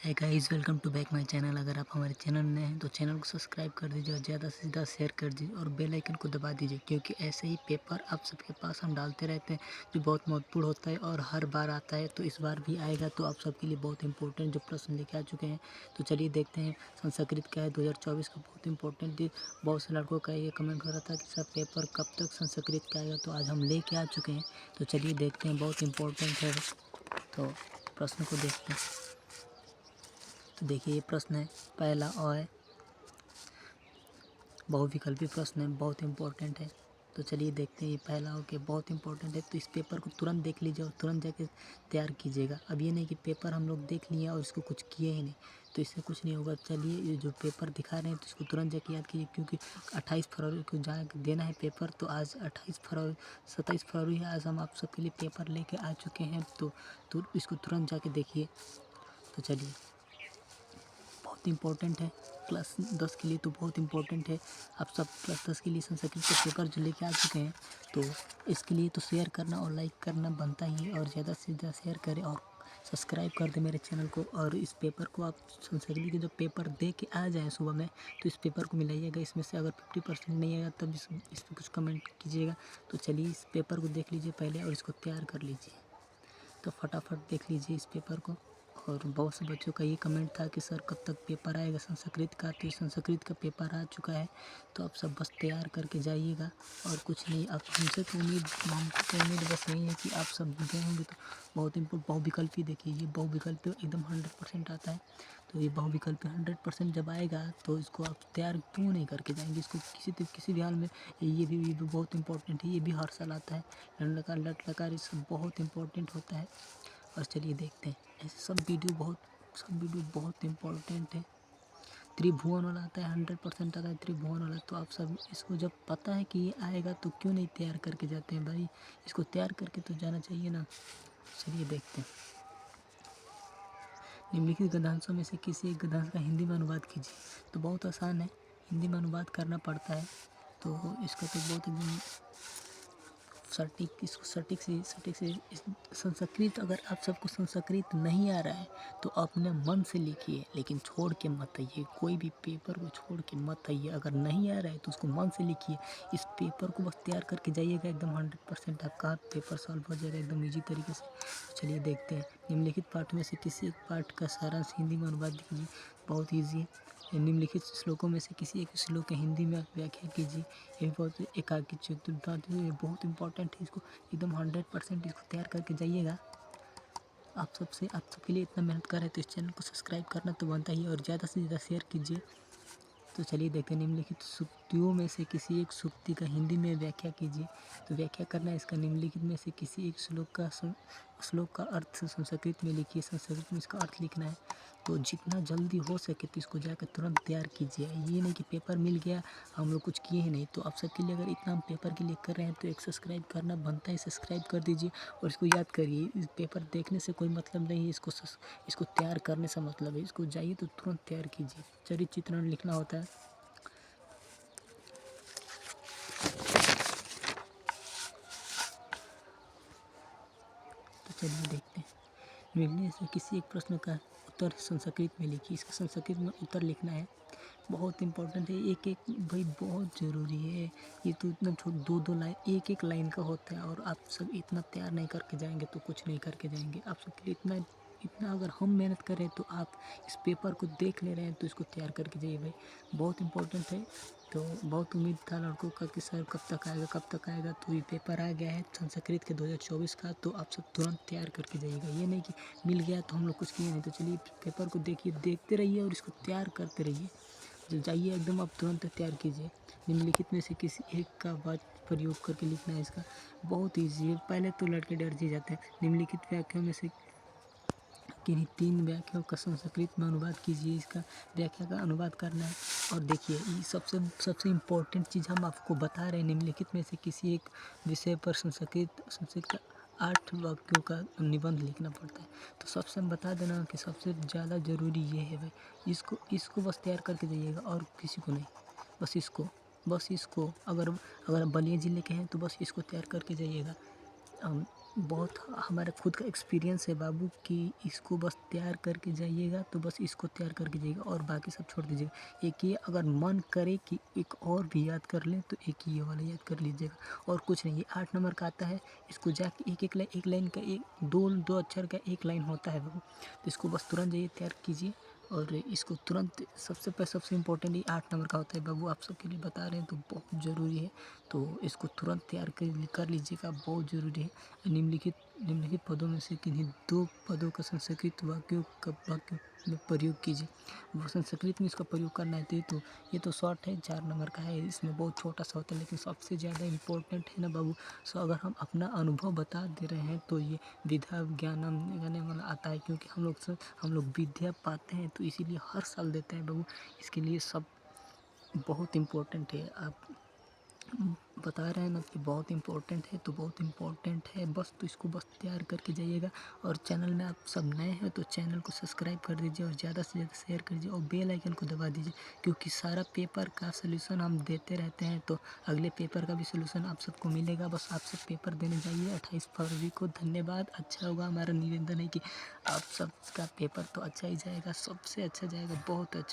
है guys, welcome to back my channel. अगर आप हमारे चैनल नए हैं तो चैनल को सब्सक्राइब कर दीजिए और ज़्यादा से ज़्यादा शेयर कर दीजिए और बेल आइकन को दबा दीजिए, क्योंकि ऐसे ही पेपर आप सबके पास हम डालते रहते हैं जो बहुत महत्वपूर्ण होता है और हर बार आता है। तो इस बार भी आएगा, तो आप सबके लिए बहुत इंपॉर्टेंट जो प्रश्न लेके आ चुके हैं। तो चलिए देखते हैं संस्कृत का है 2024 का, बहुत इंपॉर्टेंट। बहुत से लड़कों का ये कमेंट हो रहा था कि सर पेपर कब तक संस्कृत का आएगा, तो आज हम लेके आ चुके हैं। तो चलिए देखते हैं, बहुत इंपॉर्टेंट है। तो प्रश्न को देखते हैं। तो देखिए, ये प्रश्न है पहला है, बहुविकल्पी प्रश्न है, बहुत इंपॉर्टेंट है। तो चलिए देखते हैं, ये पहला के बहुत इंपॉर्टेंट है। तो इस पेपर को तुरंत देख लीजिए और तुरंत जाके तैयार कीजिएगा। अब ये नहीं कि पेपर हम लोग देख लिए और इसको कुछ किए ही नहीं, तो इससे कुछ नहीं होगा। चलिए, ये जो पेपर दिखा रहे हैं तो इसको तुरंत जाके याद कीजिए, क्योंकि 28 फरवरी को देना है पेपर। तो आज 27 फरवरी है, आज हम आप सबके लिए पेपर लेके आ चुके हैं। तो इसको तुरंत जाके देखिए। तो चलिए, बहुत इम्पोर्टेंट है, क्लास 10 के लिए तो बहुत इम्पोर्टेंट है। आप सब क्लास 10 के लिए संस्कृत के पेपर जो लेके आ चुके हैं, तो इसके लिए तो शेयर करना और लाइक करना बनता ही है, और ज़्यादा से ज़्यादा शेयर करें और सब्सक्राइब कर दें मेरे चैनल को। और इस पेपर को आप संस्कृत के जब पेपर दे के आ जाएँ सुबह में, तो इस पेपर को मिलाइएगा। इसमें से अगर 50% नहीं आएगा तब इस पर कुछ कमेंट कीजिएगा। तो चलिए, इस पेपर को देख लीजिए पहले और इसको तैयार कर लीजिए। तो फटाफट देख लीजिए इस पेपर को। और बहुत से बच्चों का ये कमेंट था कि सर कब तक पेपर आएगा संस्कृत का। तो संस्कृत का पेपर आ चुका है, तो आप सब बस तैयार करके जाइएगा और कुछ नहीं। आप हमसे तो उम्मीद बस यही है कि आप सब गए होंगे। तो बहुत बहुविकल्पी देखिए, ये बहुविकल्पी एकदम 100% आता है। तो ये बहुविकल्पी 100% जब आएगा तो इसको आप तैयार क्यों नहीं करके जाएंगे। इसको किसी भी हाल में, ये भी बहुत इंपॉर्टेंट है, ये भी हर साल आता है। लट लकार ये सब बहुत इंपॉर्टेंट होता है। और चलिए देखते हैं, ऐसे सब वीडियो बहुत इंपॉर्टेंट है। त्रिभुवन वाला आता है, 100% आता है त्रिभुवन वाला। तो आप सब इसको जब पता है कि ये आएगा तो क्यों नहीं तैयार करके जाते हैं भाई, इसको तैयार करके तो जाना चाहिए ना। चलिए देखते हैं, निम्नलिखित गद्यांशों में से किसी एक गद्यांश का हिंदी में अनुवाद कीजिए। तो बहुत आसान है, हिंदी में अनुवाद करना पड़ता है। तो इसका तो बहुत एकदम सटीक से संस्कृत, अगर आप सबको संस्कृत नहीं आ रहा है तो अपने मन से लिखिए, लेकिन छोड़ के मत आइए। कोई भी पेपर को छोड़ के मत आइए। अगर नहीं आ रहा है तो उसको मन से लिखिए। इस पेपर को बस तैयार करके जाइएगा, एकदम 100% आपका पेपर सॉल्व हो जाएगा एकदम ईजी तरीके से। चलिए देखते हैं, निम्नलिखित पाठ में से किसी एक पाठ का सारांश हिंदी में अनुवाद कीजिए। बहुत ईजी है। निम्नलिखित श्लोकों में से किसी एक श्लोक के हिंदी में व्याख्या कीजिए। ये बहुत एकाकी चतुर्थ, ये बहुत इंपॉर्टेंट है। इसको एकदम 100% इसको तैयार करके जाइएगा। आप सबके लिए इतना मेहनत कर रहे हैं तो इस चैनल को सब्सक्राइब करना तो बनता ही है, और ज़्यादा से ज़्यादा शेयर कीजिए। तो चलिए देखते हैं, निम्नलिखित सूक्तियों में से किसी एक सूक्ति का हिंदी में व्याख्या कीजिए। तो व्याख्या करना है इसका, निम्नलिखित में से किसी एक श्लोक का अर्थ संस्कृत में लिखिए। संस्कृत में इसका अर्थ लिखना है। तो जितना जल्दी हो सके तो इसको जाकर तुरंत तैयार कीजिए। ये नहीं कि पेपर मिल गया हम लोग कुछ किए ही नहीं। तो आप सबके लिए, अगर इतना हम पेपर के लिए कर रहे हैं तो एक सब्सक्राइब करना बनता है, सब्सक्राइब कर दीजिए और इसको याद करिए। इस पेपर देखने से कोई मतलब नहीं है, इसको तैयार करने से मतलब है। इसको जाइए तो तुरंत तैयार कीजिए। चरित्र चित्रण लिखना होता है। तो चलिए देखते हैं, मिलने से किसी एक प्रश्न का उत्तर संस्कृत में लिखिए। इसका संस्कृत में उत्तर लिखना है, बहुत इंपॉर्टेंट है। एक एक भाई बहुत ज़रूरी है। ये तो इतना दो लाइन, एक लाइन का होता है, और आप सब इतना तैयार नहीं करके जाएंगे तो कुछ नहीं करके जाएंगे। आप सबके लिए इतना अगर हम मेहनत करें तो आप इस पेपर को देख ले रहे हैं तो इसको तैयार करके जाइए भाई, बहुत इंपॉर्टेंट है। तो बहुत उम्मीद था लड़कों का कि सर कब तक आएगा। तो ये पेपर आ गया है संस्कृत के 2024 का। तो आप सब तुरंत तैयार करके जाइएगा। ये नहीं कि मिल गया तो हम लोग कुछ किए नहीं। तो चलिए पेपर को देखते रहिए और इसको तैयार करते रहिए। जब जाइए एकदम आप तुरंत तैयार कीजिए। निम्नलिखित में से किसी एक का वाक्य प्रयोग करके लिखना है। इसका बहुत ईजी है। पहले तो लड़के डर जी जाते हैं। निम्नलिखित व्याख्याओं में से किन्हीं 3 व्याख्याओं का संस्कृत में अनुवाद कीजिए। इसका व्याख्या का अनुवाद करना है। और देखिए, ये सबसे इम्पोर्टेंट चीज़ हम आपको बता रहे हैं। निम्नलिखित में से किसी एक विषय पर संस्कृत का 8 वाक्यों का निबंध लिखना पड़ता है। तो सबसे हम बता देना कि सबसे ज़्यादा ज़रूरी ये है भाई, इसको बस तैयार करके जाइएगा और किसी को नहीं। बस इसको अगर बलिया ज़िले के हैं तो बस इसको तैयार करके जाइएगा। बहुत हमारा खुद का एक्सपीरियंस है बाबू कि इसको बस तैयार करके जाइएगा, तो बस इसको तैयार करके जाइएगा और बाकी सब छोड़ दीजिएगा। एक ये अगर मन करे कि एक और भी याद कर लें तो एक ये वाला याद कर लीजिएगा और कुछ नहीं। ये 8 नंबर का आता है, इसको जाके एक लाइन का एक दो अक्षर का एक लाइन होता है बाबू, तो इसको बस तुरंत जाइए तैयार कीजिए और इसको तुरंत सबसे इम्पोर्टेंट ये 8 नंबर का होता है बाबू, आप सबके लिए बता रहे हैं तो बहुत ज़रूरी है। तो इसको तुरंत तैयार कर लीजिएगा, बहुत ज़रूरी है। निम्नलिखित पदों में से किन्हीं 2 पदों का संस्कृत वाक्यों में प्रयोग कीजिए। वो संस्कृत में इसका प्रयोग करना है तो ये तो शॉर्ट है, 4 नंबर का है, इसमें बहुत छोटा सा होता है, लेकिन सबसे ज़्यादा इम्पोर्टेंट है ना बाबू। सो अगर हम अपना अनुभव बता दे रहे हैं तो ये विद्या ज्ञानम गाने वाला आता है, क्योंकि हम लोग विद्या पाते हैं तो इसीलिए हर साल देते हैं बाबू। इसके लिए सब बहुत इम्पोर्टेंट है। आप बता रहे हैं ना कि बहुत इम्पोर्टेंट है, तो बहुत इम्पोर्टेंट है बस, तो इसको बस तैयार करके जाइएगा। और चैनल में आप सब नए हैं तो चैनल को सब्सक्राइब कर दीजिए और ज़्यादा से ज़्यादा शेयर कर दीजिए और बेल आइकन को दबा दीजिए, क्योंकि सारा पेपर का सलूशन हम देते रहते हैं, तो अगले पेपर का भी सलूशन आप सबको मिलेगा। बस आप सब पेपर देने जाइए 28 फरवरी को। धन्यवाद। अच्छा होगा, हमारा निवेदन है कि आप सबका पेपर तो अच्छा ही जाएगा, सबसे अच्छा जाएगा, बहुत अच्छा।